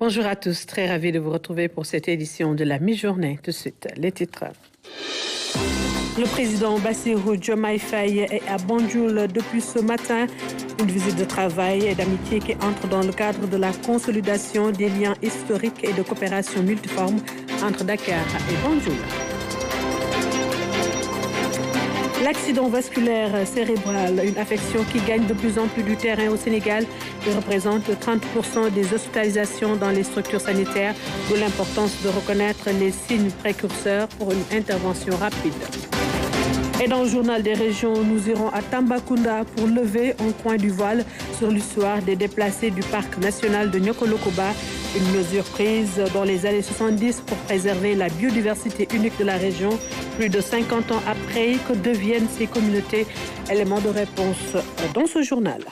Bonjour à tous, très ravi de vous retrouver pour cette édition de la mi-journée. Tout de suite, les titres. Le président Bassirou Diomaye Faye est à Banjul depuis ce matin. Une visite de travail et d'amitié qui entre dans le cadre de la consolidation des liens historiques et de coopération multiforme entre Dakar et Banjul. L'accident vasculaire cérébral, une affection qui gagne de plus en plus du terrain au Sénégal et représente 30% des hospitalisations dans les structures sanitaires, d'où l'importance de reconnaître les signes précurseurs pour une intervention rapide. Et dans le journal des régions, nous irons à Tambacounda pour lever un coin du voile sur l'histoire des déplacés du parc national de Nyokolokoba, une mesure prise dans les années 70 pour préserver la biodiversité unique de la région, plus de 50 ans après. Que deviennent ces communautés? Élément de réponse dans ce journal.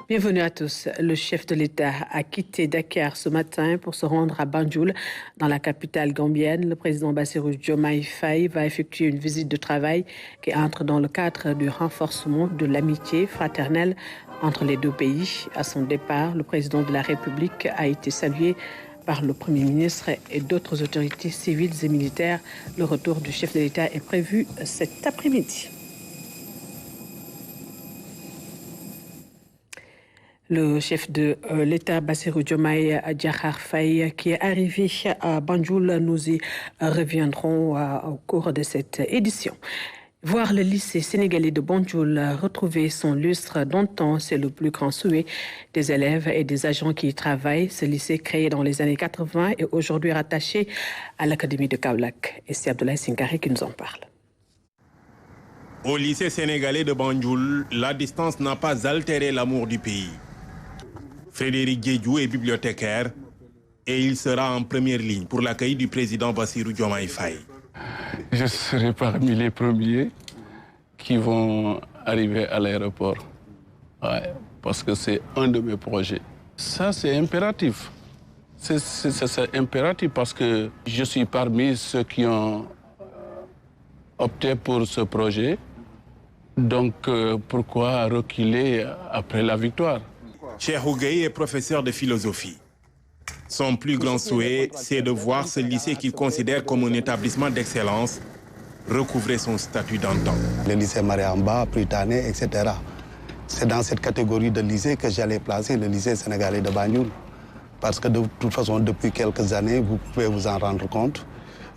Bienvenue à tous. Le chef de l'État a quitté Dakar ce matin pour se rendre à Banjul, dans la capitale gambienne. Le président Bassirou Diomaye Faye va effectuer une visite de travail qui entre dans le cadre du renforcement de l'amitié fraternelle entre les deux pays. À son départ, le président de la République a été salué par le Premier ministre et d'autres autorités civiles et militaires. Le retour du chef de l'État est prévu cet après-midi. Le chef de l'État, Bassirou Diomaye Diakhar Faye, qui est arrivé à Banjul, nous y reviendrons au cours de cette édition. Voir le lycée sénégalais de Banjul retrouver son lustre d'antan, c'est le plus grand souhait des élèves et des agents qui y travaillent. Ce lycée créé dans les années 80 est aujourd'hui rattaché à l'Académie de Kaolack. Et c'est Abdoulaye Sinkari qui nous en parle. Au lycée sénégalais de Banjul, la distance n'a pas altéré l'amour du pays. Frédéric Diédhiou est bibliothécaire et il sera en première ligne pour l'accueil du président Bassirou Diomaye Faye. Je serai parmi les premiers qui vont arriver à l'aéroport. Ouais, parce que c'est un de mes projets. Ça, c'est impératif. C'est impératif parce que je suis parmi ceux qui ont opté pour ce projet. Donc, pourquoi reculer après la victoire? Cheikh Ougueye est professeur de philosophie. Son plus grand souhait, c'est de voir ce lycée qu'il considère comme un établissement d'excellence recouvrer son statut d'antan. Le lycée Mariamba, Prytanée, etc. C'est dans cette catégorie de lycée que j'allais placer le lycée sénégalais de Banjul. Parce que de toute façon, depuis quelques années, vous pouvez vous en rendre compte,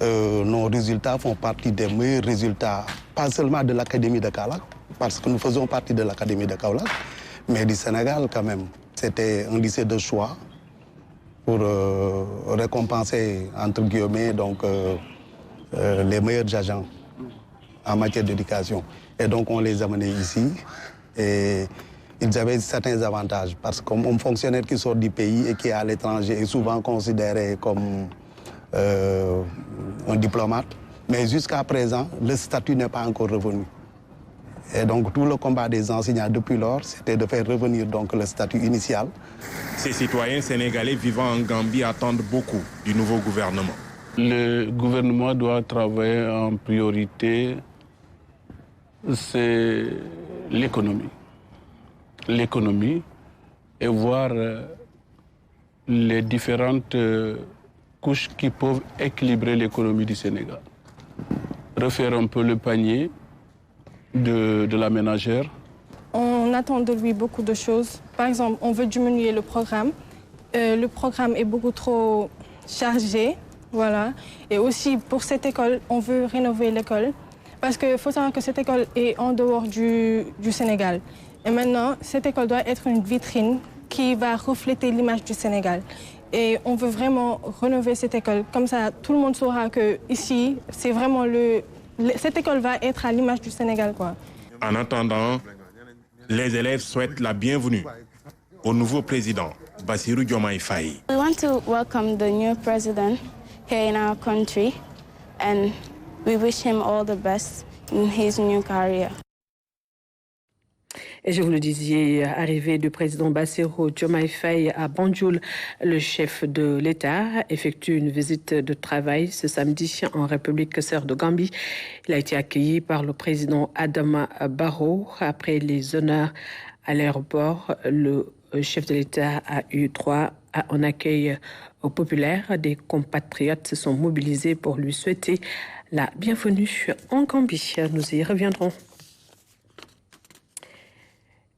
nos résultats font partie des meilleurs résultats, pas seulement de l'Académie de Kaolack, parce que nous faisons partie de l'Académie de Kaolack, mais du Sénégal quand même. C'était un lycée de choix pour récompenser, entre guillemets, donc, les meilleurs agents en matière d'éducation. Et donc on les amenait ici et ils avaient certains avantages parce qu'un fonctionnaire qui sort du pays et qui est à l'étranger est souvent considéré comme un diplomate. Mais jusqu'à présent, le statut n'est pas encore revenu. Et donc tout le combat des enseignants depuis lors, c'était de faire revenir donc le statut initial. Ces citoyens sénégalais vivant en Gambie attendent beaucoup du nouveau gouvernement. Le gouvernement doit travailler en priorité, c'est l'économie. L'économie et voir les différentes couches qui peuvent équilibrer l'économie du Sénégal. Refaire un peu le panier de la ménagère. On attend de lui beaucoup de choses. Par exemple, on veut diminuer le programme. Le programme est beaucoup trop chargé. Voilà. Et aussi, pour cette école, on veut rénover l'école. Parce qu'il faut savoir que cette école est en dehors du Sénégal. Et maintenant, cette école doit être une vitrine qui va refléter l'image du Sénégal. Et on veut vraiment rénover cette école. Comme ça, tout le monde saura qu'ici, c'est vraiment cette école va être à l'image du Sénégal, quoi. En attendant, les élèves souhaitent la bienvenue au nouveau président, Bassirou Diomaye Faye. We want to welcome the new president here in our country and we wish him all the best in his new career. Et je vous le disais, arrivée du président Bassirou Diomaye Faye à Banjul, le chef de l'État effectue une visite de travail ce samedi en République sœur de Gambie. Il a été accueilli par le président Adama Barrow après les honneurs À l'aéroport, le chef de l'État a eu droit à un accueil populaire. Des compatriotes se sont mobilisés pour lui souhaiter la bienvenue en Gambie. Nous y reviendrons.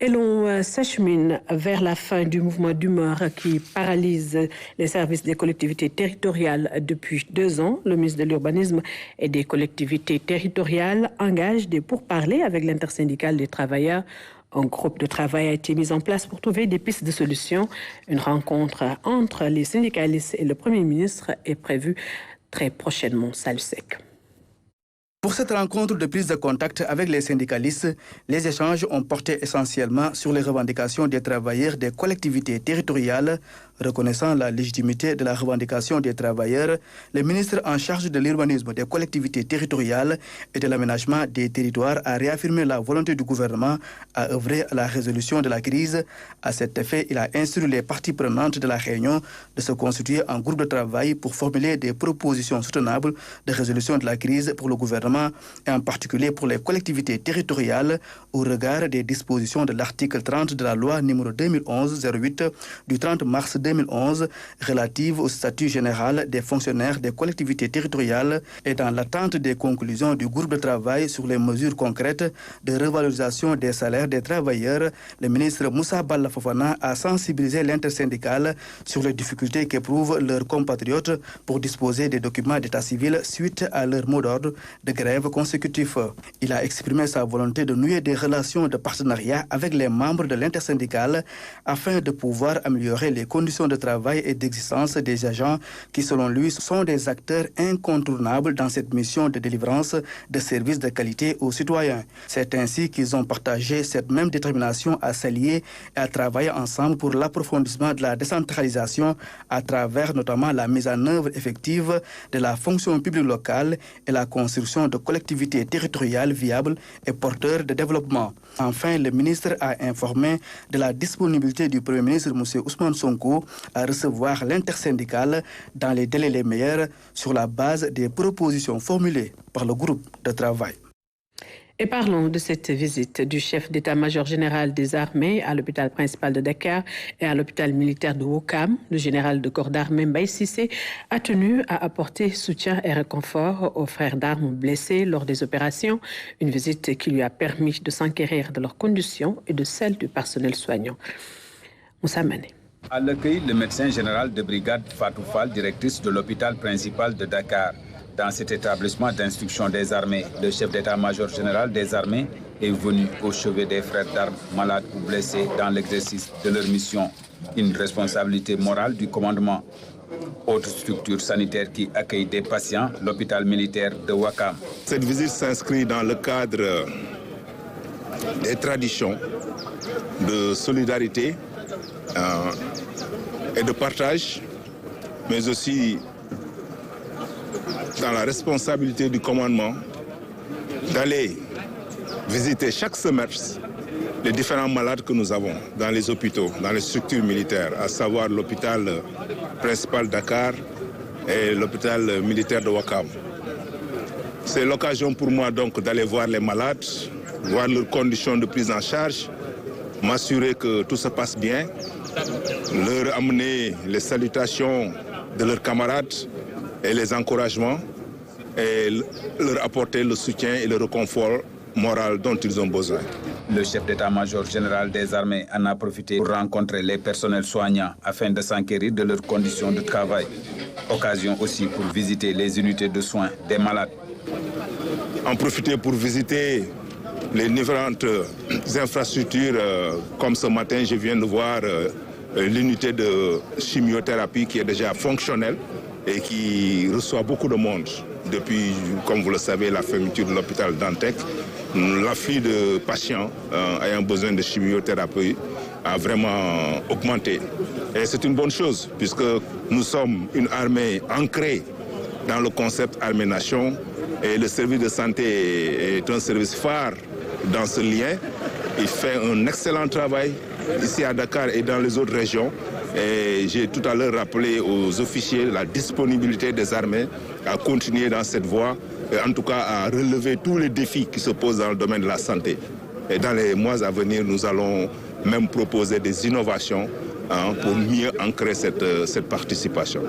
Et l'on s'achemine vers la fin du mouvement d'humeur qui paralyse les services des collectivités territoriales depuis 2 ans. Le ministre de l'Urbanisme et des collectivités territoriales engage des pourparlers avec l'intersyndicale des travailleurs. Un groupe de travail a été mis en place pour trouver des pistes de solutions. Une rencontre entre les syndicalistes et le Premier ministre est prévue très prochainement. Salut Sec. Pour cette rencontre de prise de contact avec les syndicalistes, les échanges ont porté essentiellement sur les revendications des travailleurs des collectivités territoriales. Reconnaissant la légitimité de la revendication des travailleurs, le ministre en charge de l'urbanisme des collectivités territoriales et de l'aménagement des territoires a réaffirmé la volonté du gouvernement à œuvrer à la résolution de la crise. À cet effet, il a instruit les parties prenantes de la réunion de se constituer en groupe de travail pour formuler des propositions soutenables de résolution de la crise pour le gouvernement et en particulier pour les collectivités territoriales au regard des dispositions de l'article 30 de la loi numéro 2011-08 du 30 mars 2011 relative au statut général des fonctionnaires des collectivités territoriales et dans l'attente des conclusions du groupe de travail sur les mesures concrètes de revalorisation des salaires des travailleurs, le ministre Moussa Balla Fofana a sensibilisé l'intersyndicale sur les difficultés qu'éprouvent leurs compatriotes pour disposer des documents d'état civil suite à leur mot d'ordre de grève consécutif. Il a exprimé sa volonté de nouer des relations de partenariat avec les membres de l'intersyndicale afin de pouvoir améliorer les conditions de travail et d'existence des agents qui, selon lui, sont des acteurs incontournables dans cette mission de délivrance de services de qualité aux citoyens. C'est ainsi qu'ils ont partagé cette même détermination à s'allier et à travailler ensemble pour l'approfondissement de la décentralisation à travers notamment la mise en œuvre effective de la fonction publique locale et la construction de collectivités territoriales viables et porteurs de développement. Enfin, le ministre a informé de la disponibilité du Premier ministre M. Ousmane Sonko à recevoir l'intersyndicale dans les délais les meilleurs sur la base des propositions formulées par le groupe de travail. Et parlons de cette visite du chef d'état-major général des armées à l'hôpital principal de Dakar et à l'hôpital militaire de Ouakam. Le général de corps d'armée Mbaye Cissé a tenu à apporter soutien et réconfort aux frères d'armes blessés lors des opérations. Une visite qui lui a permis de s'enquérir de leurs conditions et de celles du personnel soignant. Moussa Mané. À l'accueil, le médecin général de brigade Fatou Fall, directrice de l'hôpital principal de Dakar. Dans cet établissement d'instruction des armées, le chef d'état-major général des armées est venu au chevet des frères d'armes malades ou blessés dans l'exercice de leur mission. Une responsabilité morale du commandement. Autre structure sanitaire qui accueille des patients, l'hôpital militaire de Ouakam. Cette visite s'inscrit dans le cadre des traditions de solidarité et de partage, mais aussi dans la responsabilité du commandement d'aller visiter chaque semestre les différents malades que nous avons dans les hôpitaux, dans les structures militaires, à savoir l'hôpital principal Dakar et l'hôpital militaire de Ouakam. C'est l'occasion pour moi donc d'aller voir les malades, voir leurs conditions de prise en charge, m'assurer que tout se passe bien, leur amener les salutations de leurs camarades et les encouragements et leur apporter le soutien et le réconfort moral dont ils ont besoin. Le chef d'état-major général des armées en a profité pour rencontrer les personnels soignants afin de s'enquérir de leurs conditions de travail. Occasion aussi pour visiter les unités de soins des malades. En profiter pour visiter les différentes infrastructures, comme ce matin je viens de voir l'unité de chimiothérapie qui est déjà fonctionnelle et qui reçoit beaucoup de monde depuis, comme vous le savez, la fermeture de l'hôpital Dantec. L'afflux de patients ayant besoin de chimiothérapie a vraiment augmenté. Et c'est une bonne chose, puisque nous sommes une armée ancrée dans le concept armée-nation, et le service de santé est un service phare dans ce lien. Il fait un excellent travail ici à Dakar et dans les autres régions. Et j'ai tout à l'heure rappelé aux officiers la disponibilité des armées à continuer dans cette voie, et en tout cas à relever tous les défis qui se posent dans le domaine de la santé. Et dans les mois à venir, nous allons même proposer des innovations pour mieux ancrer cette participation.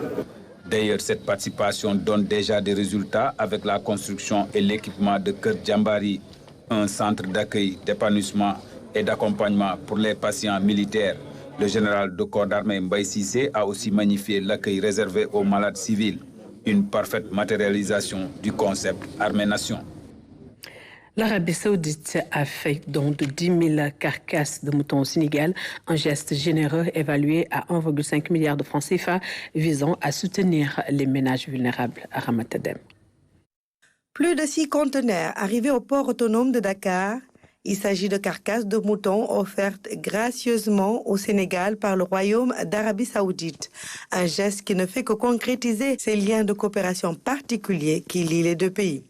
D'ailleurs, cette participation donne déjà des résultats avec la construction et l'équipement de Kër Djambari, un centre d'accueil, d'épanouissement et d'accompagnement pour les patients militaires. Le général de corps d'armée Mbaye Cissé a aussi magnifié l'accueil réservé aux malades civils, une parfaite matérialisation du concept Armée-Nation. L'Arabie Saoudite a fait don de 10 000 carcasses de moutons au Sénégal, un geste généreux évalué à 1,5 milliard de francs CFA visant à soutenir les ménages vulnérables à Ramatadem. Plus de 6 conteneurs arrivés au port autonome de Dakar. Il s'agit de carcasses de moutons offertes gracieusement au Sénégal par le Royaume d'Arabie Saoudite. Un geste qui ne fait que concrétiser ces liens de coopération particuliers qui lient les deux pays.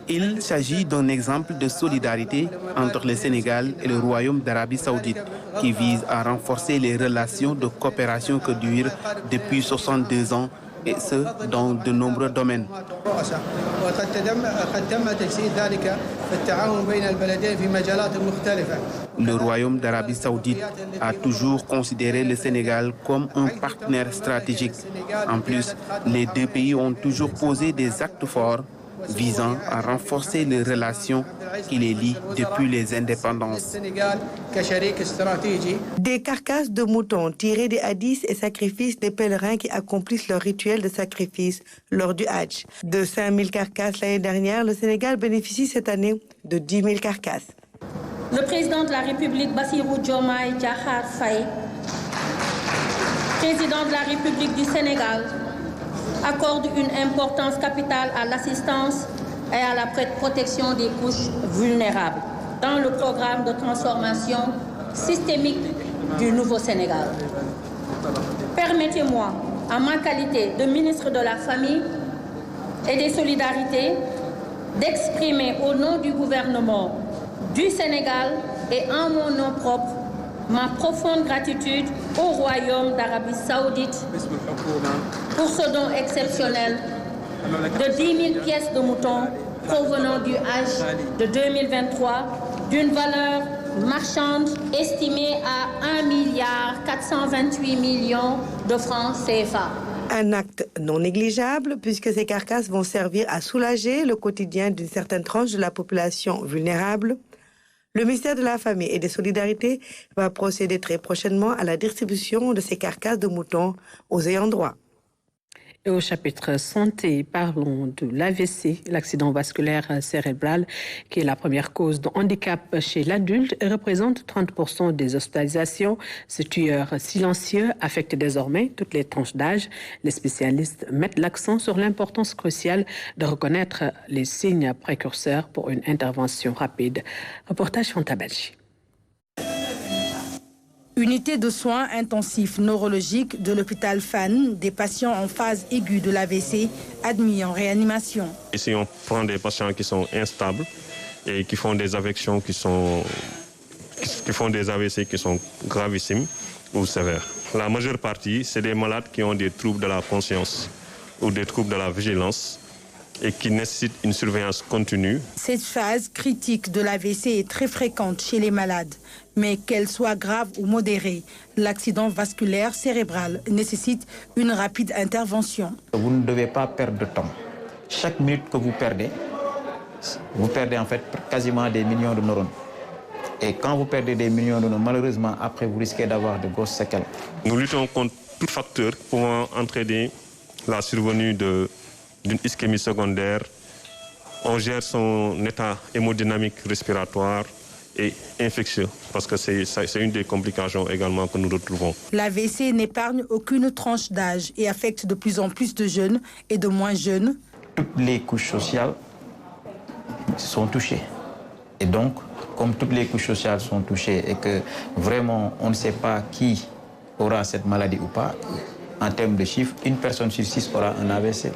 Il s'agit d'un exemple de solidarité entre le Sénégal et le Royaume d'Arabie Saoudite qui vise à renforcer les relations de coopération que durent depuis 62 ans et ce, dans de nombreux domaines. Le Royaume d'Arabie Saoudite a toujours considéré le Sénégal comme un partenaire stratégique. En plus, les deux pays ont toujours posé des actes forts visant à renforcer les relations qui les lient depuis les indépendances. Des carcasses de moutons tirées des hadiths et sacrifices des pèlerins qui accomplissent leur rituel de sacrifice lors du Hajj. De 5 000 carcasses l'année dernière, le Sénégal bénéficie cette année de 10 000 carcasses. Le président de la République, Bassirou Diomaye Diakhar Faye, président de la République du Sénégal, accorde une importance capitale à l'assistance et à la protection des couches vulnérables dans le programme de transformation systémique du Nouveau Sénégal. Permettez-moi, en ma qualité de ministre de la Famille et des Solidarités, d'exprimer au nom du gouvernement du Sénégal et en mon nom propre ma profonde gratitude au Royaume d'Arabie Saoudite pour ce don exceptionnel de 10 000 pièces de moutons provenant du Hajj de 2023 d'une valeur marchande estimée à 1,428 milliard de francs CFA. Un acte non négligeable puisque ces carcasses vont servir à soulager le quotidien d'une certaine tranche de la population vulnérable. Le ministère de la Famille et des Solidarités va procéder très prochainement à la distribution de ces carcasses de moutons aux ayants droit. Et au chapitre santé, parlons de l'AVC, l'accident vasculaire cérébral, qui est la première cause de handicap chez l'adulte et représente 30% des hospitalisations. Ce tueur silencieux affecte désormais toutes les tranches d'âge. Les spécialistes mettent l'accent sur l'importance cruciale de reconnaître les signes précurseurs pour une intervention rapide. Reportage Fantabachi. Unité de soins intensifs neurologiques de l'hôpital Fann, des patients en phase aiguë de l'AVC admis en réanimation. Ici, on prend des patients qui sont instables et qui font des affections qui font des AVC qui sont gravissimes ou sévères. La majeure partie, c'est des malades qui ont des troubles de la conscience ou des troubles de la vigilance et qui nécessitent une surveillance continue. Cette phase critique de l'AVC est très fréquente chez les malades. Mais qu'elle soit grave ou modérée, l'accident vasculaire cérébral nécessite une rapide intervention. Vous ne devez pas perdre de temps. Chaque minute que vous perdez en fait quasiment des millions de neurones. Et quand vous perdez des millions de neurones, malheureusement, après, vous risquez d'avoir de grosses séquelles. Nous luttons contre tout facteur pouvant entraîner la survenue d'une ischémie secondaire. On gère son état hémodynamique respiratoire et infectieux, parce que c'est une des complications également que nous retrouvons. L'AVC n'épargne aucune tranche d'âge et affecte de plus en plus de jeunes et de moins jeunes. Toutes les couches sociales sont touchées. Et donc, comme toutes les couches sociales sont touchées et que vraiment on ne sait pas qui aura cette maladie ou pas, en termes de chiffres, une personne sur 6 aura un AVC.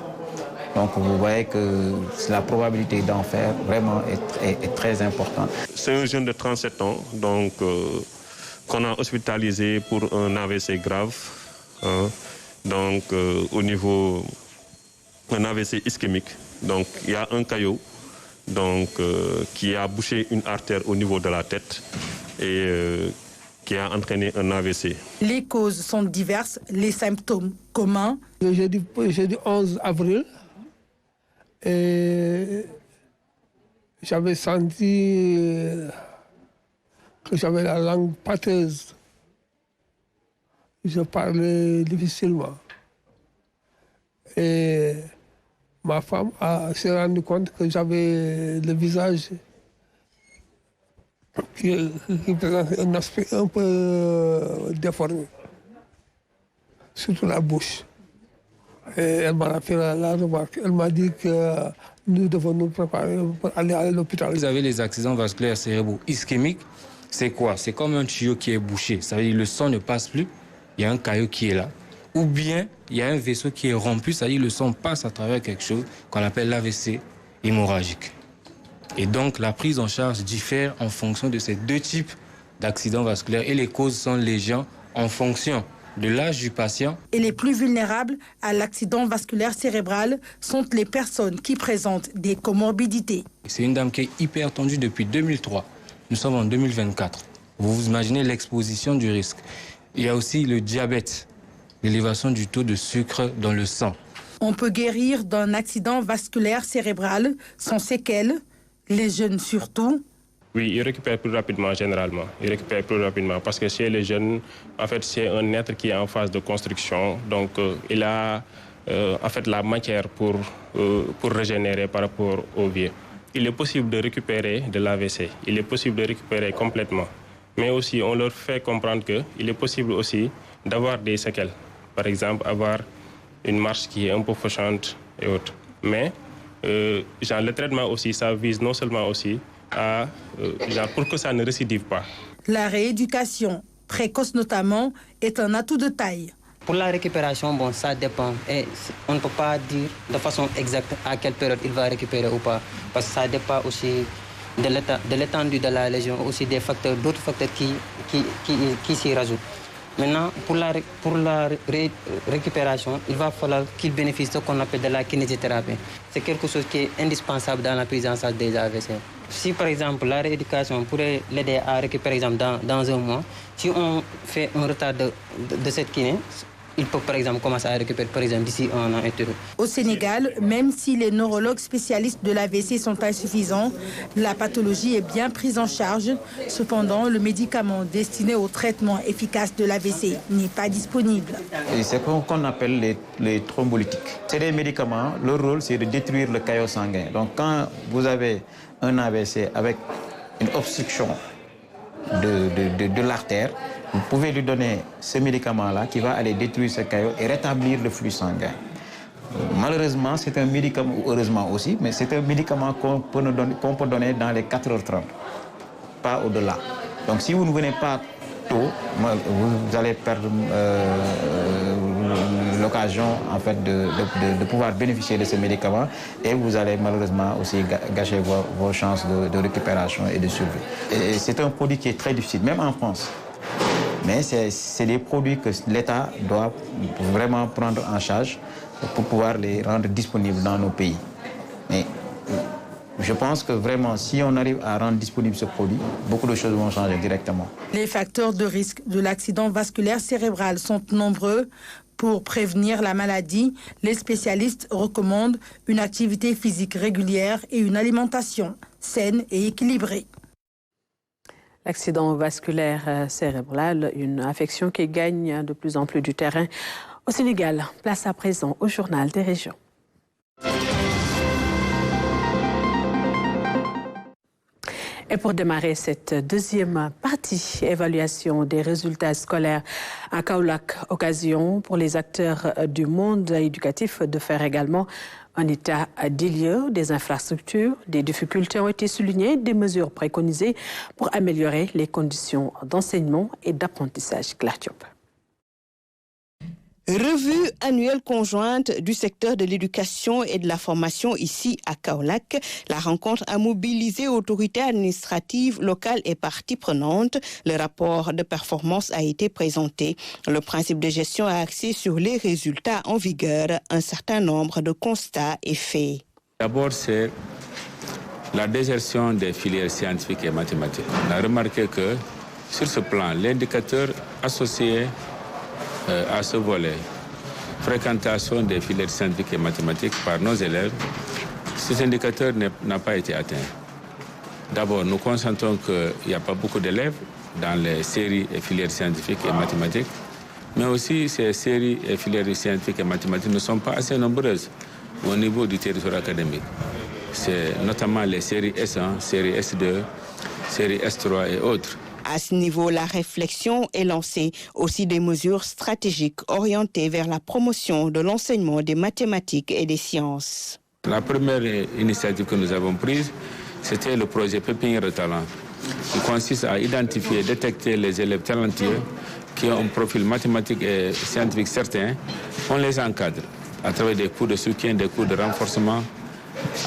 Donc vous voyez que la probabilité d'en faire vraiment est très importante. C'est un jeune de 37 ans donc, qu'on a hospitalisé pour un AVC grave. Donc au niveau d'un AVC ischémique Donc il y a un caillot qui a bouché une artère au niveau de la tête et qui a entraîné un AVC. Les causes sont diverses, les symptômes communs. Le jeudi 11 avril, j'avais senti que j'avais la langue pâteuse. Je parlais difficilement. Et ma femme s'est rendue compte que j'avais le visage qui présente un aspect un peu déformé, surtout la bouche. Et elle m'a fait la remarque. Elle m'a dit que nous devons nous préparer pour aller à l'hôpital. Vous avez les accidents vasculaires cérébraux ischémiques. C'est quoi? C'est comme un tuyau qui est bouché. Ça veut dire que le sang ne passe plus, il y a un caillot qui est là. Ou bien, il y a un vaisseau qui est rompu, ça veut dire que le sang passe à travers quelque chose qu'on appelle l'AVC hémorragique. Et donc, la prise en charge diffère en fonction de ces deux types d'accidents vasculaires et les causes sont légères en fonction de l'âge du patient. Et les plus vulnérables à l'accident vasculaire cérébral sont les personnes qui présentent des comorbidités. C'est une dame qui est hyper tendue depuis 2003. Nous sommes en 2024. Vous vous imaginez l'exposition du risque. Il y a aussi le diabète, l'élévation du taux de sucre dans le sang. On peut guérir d'un accident vasculaire cérébral sans séquelles, les jeunes surtout. Oui, ils récupèrent plus rapidement généralement. Ils récupèrent plus rapidement parce que chez les jeunes, en fait, c'est un être qui est en phase de construction. Donc, il a en fait la matière pour régénérer par rapport au vieux. Il est possible de récupérer de l'AVC. Il est possible de récupérer complètement. Mais aussi, on leur fait comprendre qu'il est possible aussi d'avoir des séquelles. Par exemple, avoir une marche qui est un peu fauchante et autres. Mais le traitement aussi, ça vise non seulement aussi pour que ça ne récidive pas. La rééducation, précoce notamment, est un atout de taille. Pour la récupération, bon, ça dépend. Et on ne peut pas dire de façon exacte à quelle période il va récupérer ou pas. Parce que ça dépend aussi de l'étendue de la lésion, aussi des facteurs, d'autres facteurs qui s'y rajoutent. Maintenant, pour la récupération, il va falloir qu'il bénéficie de ce qu'on appelle de la kinésithérapie. C'est quelque chose qui est indispensable dans la prise en charge des AVC. Si, par exemple, la rééducation pourrait l'aider à récupérer, par exemple, dans un mois, si on fait un retard de cette kiné, il peut, par exemple, commencer à récupérer, par exemple, d'ici un an et demi. Au Sénégal, même si les neurologues spécialistes de l'AVC sont insuffisants, la pathologie est bien prise en charge. Cependant, le médicament destiné au traitement efficace de l'AVC n'est pas disponible. C'est ce qu'on appelle les thrombolytiques. C'est des médicaments, leur rôle, c'est de détruire le caillot sanguin. Donc, quand vous avez un AVC avec une obstruction de l'artère, vous pouvez lui donner ce médicament-là qui va aller détruire ce caillot et rétablir le flux sanguin. Malheureusement, c'est un médicament, ou heureusement aussi, mais c'est un médicament qu'on peut donner dans les 4h30, pas au-delà. Donc si vous ne venez pas tôt, vous allez perdre l'occasion en fait, de pouvoir bénéficier de ce médicament et vous allez malheureusement aussi gâcher vos chances de récupération et de survie. Et c'est un produit qui est très difficile, même en France. Mais c'est des produits que l'État doit vraiment prendre en charge pour pouvoir les rendre disponibles dans nos pays. Mais je pense que vraiment, si on arrive à rendre disponible ce produit, beaucoup de choses vont changer directement. Les facteurs de risque de l'accident vasculaire cérébral sont nombreux. Pour prévenir la maladie, les spécialistes recommandent une activité physique régulière et une alimentation saine et équilibrée. L'accident vasculaire cérébral, une affection qui gagne de plus en plus du terrain au Sénégal. Place à présent au journal des régions. Et pour démarrer cette deuxième partie, évaluation des résultats scolaires à Kaolack, occasion pour les acteurs du monde éducatif de faire également un état des lieux, des infrastructures, des difficultés ont été soulignées, des mesures préconisées pour améliorer les conditions d'enseignement et d'apprentissage. Claire Diop. Revue annuelle conjointe du secteur de l'éducation et de la formation ici à Kaolack. La rencontre a mobilisé autorités administratives, locales et parties prenantes. Le rapport de performance a été présenté. Le principe de gestion a axé sur les résultats en vigueur. Un certain nombre de constats et faits. D'abord, c'est la désertion des filières scientifiques et mathématiques. On a remarqué que, sur ce plan, l'indicateur associé à ce volet, fréquentation des filières scientifiques et mathématiques par nos élèves, cet indicateur n'a pas été atteint. D'abord, nous constatons qu'il n'y a pas beaucoup d'élèves dans les séries et filières scientifiques et mathématiques, mais aussi ces séries et filières scientifiques et mathématiques ne sont pas assez nombreuses au niveau du territoire académique. C'est notamment les séries S1, série S2, série S3 et autres. À ce niveau, la réflexion est lancée. Aussi des mesures stratégiques orientées vers la promotion de l'enseignement des mathématiques et des sciences. La première initiative que nous avons prise, c'était le projet Pépinière de talent, qui consiste à identifier et détecter les élèves talentueux qui ont un profil mathématique et scientifique certain. On les encadre à travers des cours de soutien, des cours de renforcement,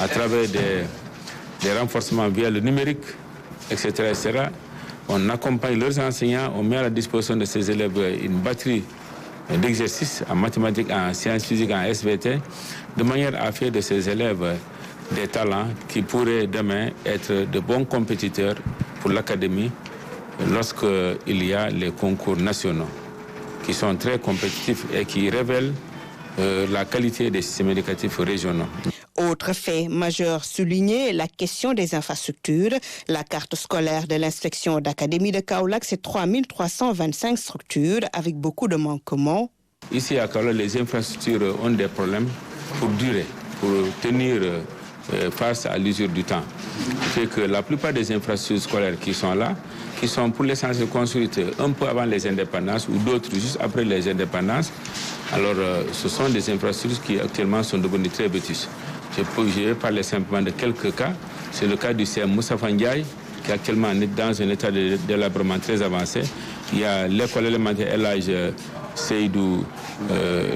à travers des renforcements via le numérique, etc., etc. On accompagne leurs enseignants, on met à la disposition de ces élèves une batterie d'exercices en mathématiques, en sciences physiques, en SVT, de manière à faire de ces élèves des talents qui pourraient demain être de bons compétiteurs pour l'académie lorsqu'il y a les concours nationaux qui sont très compétitifs et qui révèlent la qualité des systèmes éducatifs régionaux. Autre fait majeur souligné, la question des infrastructures. La carte scolaire de l'inspection d'académie de Kaolack, c'est 3325 structures avec beaucoup de manquements. Ici à Kaolack, les infrastructures ont des problèmes pour durer, pour tenir face à l'usure du temps. C'est que la plupart des infrastructures scolaires qui sont là, qui sont pour l'essentiel construites un peu avant les indépendances ou d'autres juste après les indépendances, alors ce sont des infrastructures qui actuellement sont devenues très vétustes. Je vais parler simplement de quelques cas. C'est le cas du CM Moussa Ndiaye, qui est actuellement dans un état de délabrement très avancé. Il y a l'école élémentaire El Hadj Seydou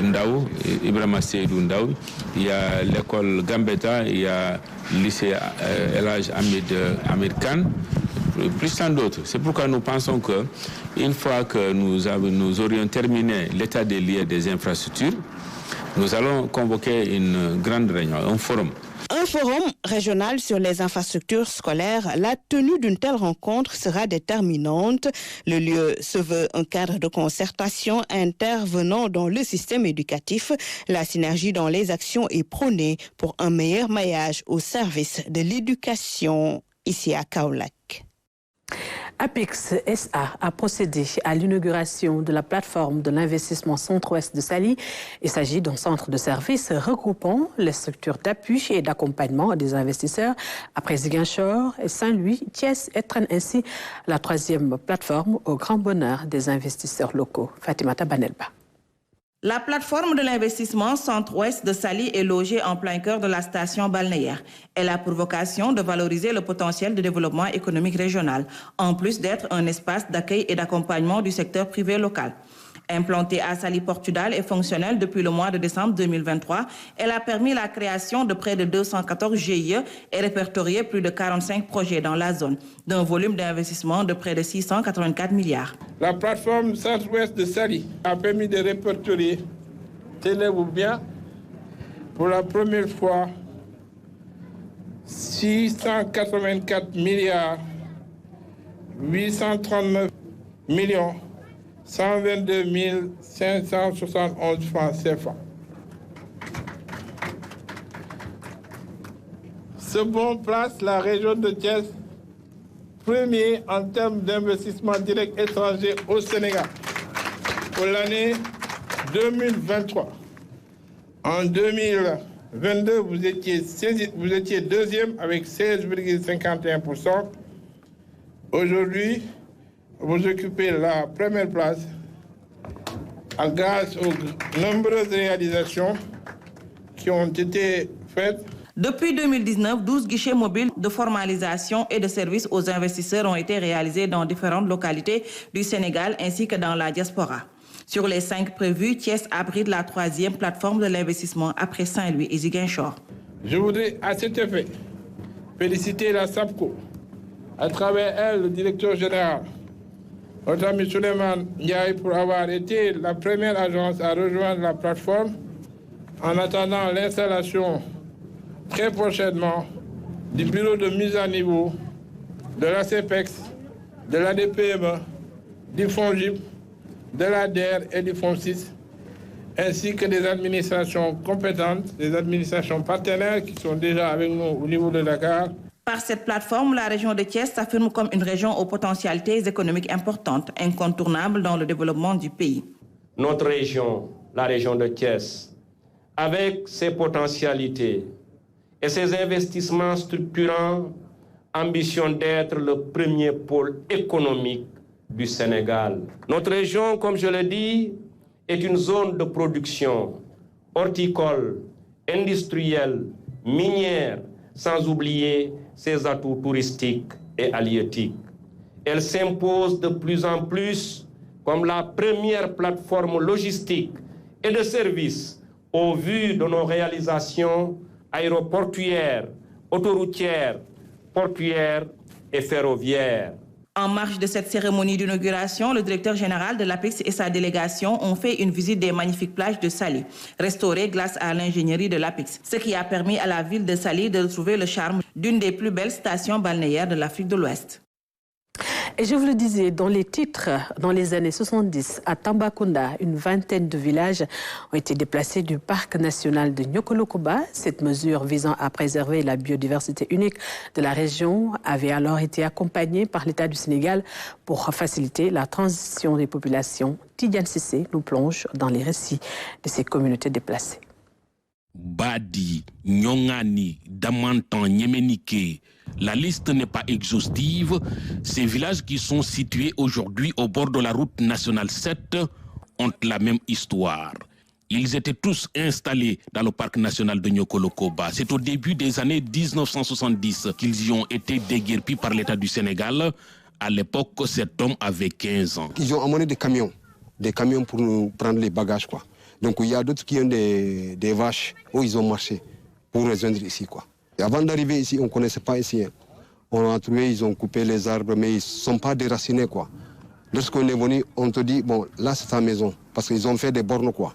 Ndaw, Ibrahima Seydou Ndaw. Il y a l'école Gambetta, il y a le lycée El Hadj Amir Khan, plus tant d'autres. C'est pourquoi nous pensons qu'une fois que nous aurions terminé l'état des lieux des infrastructures, nous allons convoquer une grande réunion, un forum. Un forum régional sur les infrastructures scolaires. La tenue d'une telle rencontre sera déterminante. Le lieu se veut un cadre de concertation intervenant dans le système éducatif. La synergie dans les actions est prônée pour un meilleur maillage au service de l'éducation ici à Kaolack. Apix SA a procédé à l'inauguration de la plateforme de l'investissement Centre-Ouest de Saly. Il s'agit d'un centre de services regroupant les structures d'appui et d'accompagnement des investisseurs après Ziguinchor et Saint-Louis. Thiès étrenne ainsi la troisième plateforme au grand bonheur des investisseurs locaux. Fatimata Banelba. La plateforme de l'investissement Centre-Ouest de Saly est logée en plein cœur de la station balnéaire. Elle a pour vocation de valoriser le potentiel de développement économique régional, en plus d'être un espace d'accueil et d'accompagnement du secteur privé local. Implantée à Saly-Portudal et fonctionnelle depuis le mois de décembre 2023, elle a permis la création de près de 214 GIE et répertorié plus de 45 projets dans la zone, d'un volume d'investissement de près de 684 milliards. La plateforme Centre-Ouest de Saly a permis de répertorier, tenez-vous bien, pour la première fois 684 milliards 839 millions 122 571 francs CFA. Ce bon place la région de Thiès premier en termes d'investissement direct étranger au Sénégal pour l'année 2023. En 2022, vous étiez deuxième avec 16,51%. Aujourd'hui, vous occupez la première place grâce aux nombreuses réalisations qui ont été faites. Depuis 2019, 12 guichets mobiles de formalisation et de services aux investisseurs ont été réalisés dans différentes localités du Sénégal ainsi que dans la diaspora. Sur les 5 prévus, Thiès abrite la troisième plateforme de l'investissement après Saint-Louis et Ziguinchor. Je voudrais à cet effet féliciter la SAPCO, à travers elle le directeur général, notre ami Souleymane Ndiaye, pour avoir été la première agence à rejoindre la plateforme en attendant l'installation très prochainement du bureau de mise à niveau, de la CEPEX, de la DPME, du FONGIP, de la DER et du FONSIS, ainsi que des administrations compétentes, des administrations partenaires qui sont déjà avec nous au niveau de Dakar. Par cette plateforme, la région de Thiès s'affirme comme une région aux potentialités économiques importantes, incontournables dans le développement du pays. Notre région, la région de Thiès, avec ses potentialités et ses investissements structurants, ambitionne d'être le premier pôle économique du Sénégal. Notre région, comme je l'ai dit, est une zone de production horticole, industrielle, minière, sans oublier ses atouts touristiques et halieutiques. Elle s'impose de plus en plus comme la première plateforme logistique et de services au vu de nos réalisations aéroportuaires, autoroutières, portuaires et ferroviaires. En marge de cette cérémonie d'inauguration, le directeur général de l'APEX et sa délégation ont fait une visite des magnifiques plages de Saly, restaurées grâce à l'ingénierie de l'APEX, ce qui a permis à la ville de Saly de retrouver le charme d'une des plus belles stations balnéaires de l'Afrique de l'Ouest. Et je vous le disais, dans les titres, dans les années 70, à Tambacounda, une vingtaine de villages ont été déplacés du parc national de Nyokolokoba. Cette mesure visant à préserver la biodiversité unique de la région avait alors été accompagnée par l'État du Sénégal pour faciliter la transition des populations. Tidiane Sissé nous plonge dans les récits de ces communautés déplacées. Badi, Nyongani, Damantan, Nyemenike. La liste n'est pas exhaustive. Ces villages qui sont situés aujourd'hui au bord de la route nationale 7 ont la même histoire. Ils étaient tous installés dans le parc national de Nyokolokoba. C'est au début des années 1970 qu'ils y ont été déguerpis par l'État du Sénégal. À l'époque, cet homme avait 15 ans. Ils ont amené des camions pour nous prendre les bagages, quoi. Donc il y a d'autres qui ont des vaches où ils ont marché pour rejoindre ici, quoi. Et avant d'arriver ici, on ne connaissait pas ici. On a trouvé, ils ont coupé les arbres, mais ils ne sont pas déracinés, quoi. Lorsqu'on est venu, on te dit, bon, là c'est ta maison, parce qu'ils ont fait des bornes, quoi.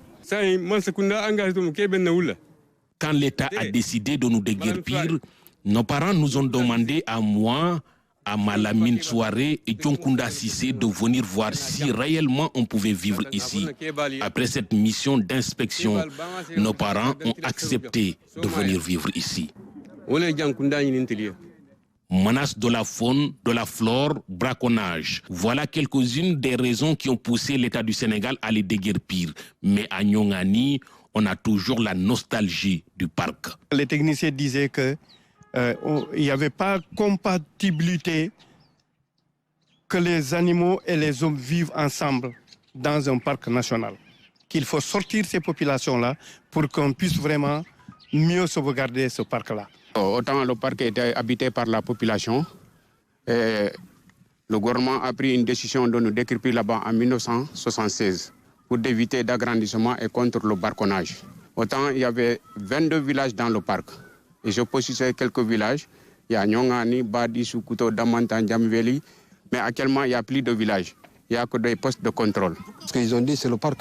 Quand l'État a décidé de nous déguerpir, nos parents nous ont demandé à moi, à Malamine Soirée et Djonkunda Sissé de venir voir si réellement on pouvait vivre ici. Après cette mission d'inspection, nos parents ont accepté de venir vivre ici. Menace de la faune, de la flore, braconnage. Voilà quelques-unes des raisons qui ont poussé l'État du Sénégal à les déguerpir. Mais à Nyongani, on a toujours la nostalgie du parc. Les techniciens disaient que il n'y avait pas compatibilité que les animaux et les hommes vivent ensemble dans un parc national. Qu'il faut sortir ces populations-là pour qu'on puisse vraiment mieux sauvegarder ce parc-là. Autant le parc était habité par la population, et le gouvernement a pris une décision de nous déguerpir là-bas en 1976 pour éviter d'agrandissement et contre le braconnage. Autant il y avait 22 villages dans le parc. Et je possède quelques villages. Il y a Nyongani, Badi, Soukuto, Damantan, Djamveli. Mais actuellement, il n'y a plus de villages. Il n'y a que des postes de contrôle. Ce qu'ils ont dit, c'est le parc.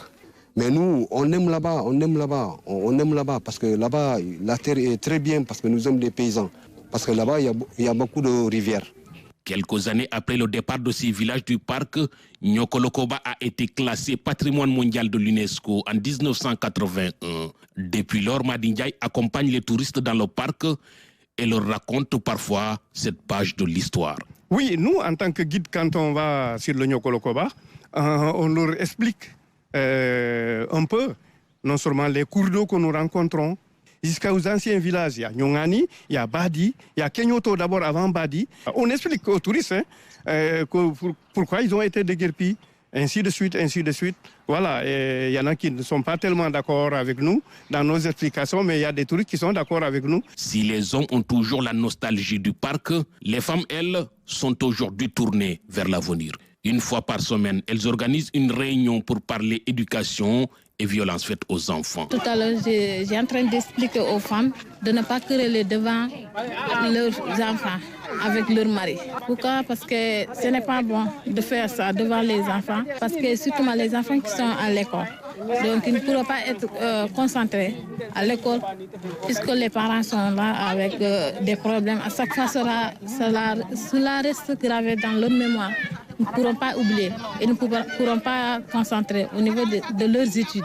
Mais nous, on aime là-bas, on aime là-bas. On aime là-bas parce que là-bas, la terre est très bien, parce que nous sommes des paysans. Parce que là-bas, il y a beaucoup de rivières. Quelques années après le départ de ces villages du parc, Nyokolokoba a été classé patrimoine mondial de l'UNESCO en 1981. Depuis lors, Madi Ndiaye accompagne les touristes dans le parc et leur raconte parfois cette page de l'histoire. Oui, nous, en tant que guide, quand on va sur le Nyokolokoba, on leur explique un peu, non seulement les cours d'eau que nous rencontrons, jusqu'aux anciens villages. Il y a Nyongani, il y a Badi, il y a Kenyoto d'abord avant Badi. On explique aux touristes pourquoi ils ont été déguerpis, ainsi de suite, ainsi de suite. Voilà, et il y en a qui ne sont pas tellement d'accord avec nous dans nos explications, mais il y a des touristes qui sont d'accord avec nous. Si les hommes ont toujours la nostalgie du parc, les femmes, elles, sont aujourd'hui tournées vers l'avenir. Une fois par semaine, elles organisent une réunion pour parler éducation et violences faites aux enfants. Tout à l'heure, j'ai en train d'expliquer aux femmes de ne pas quereller devant leurs enfants avec leur mari. Pourquoi? Parce que ce n'est pas bon de faire ça devant les enfants, parce que surtout les enfants qui sont à l'école. Donc ils ne pourront pas être concentrés à l'école puisque les parents sont là avec des problèmes. À chaque fois, cela reste gravé dans leur mémoire. Ils ne pourront pas oublier et ne pourront pas concentrer au niveau de leurs études.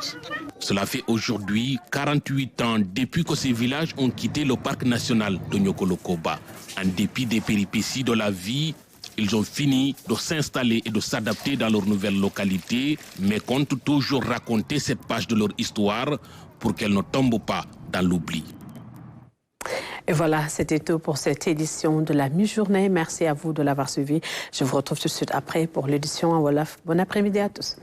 Cela fait aujourd'hui 48 ans depuis que ces villages ont quitté le parc national de Nyokolo-Koba. En dépit des péripéties de la vie, ils ont fini de s'installer et de s'adapter dans leur nouvelle localité, mais comptent toujours raconter cette page de leur histoire pour qu'elle ne tombe pas dans l'oubli. Et voilà, c'était tout pour cette édition de la mi-journée. Merci à vous de l'avoir suivi. Je vous retrouve tout de suite après pour l'édition en Wolof. Bon après-midi à tous.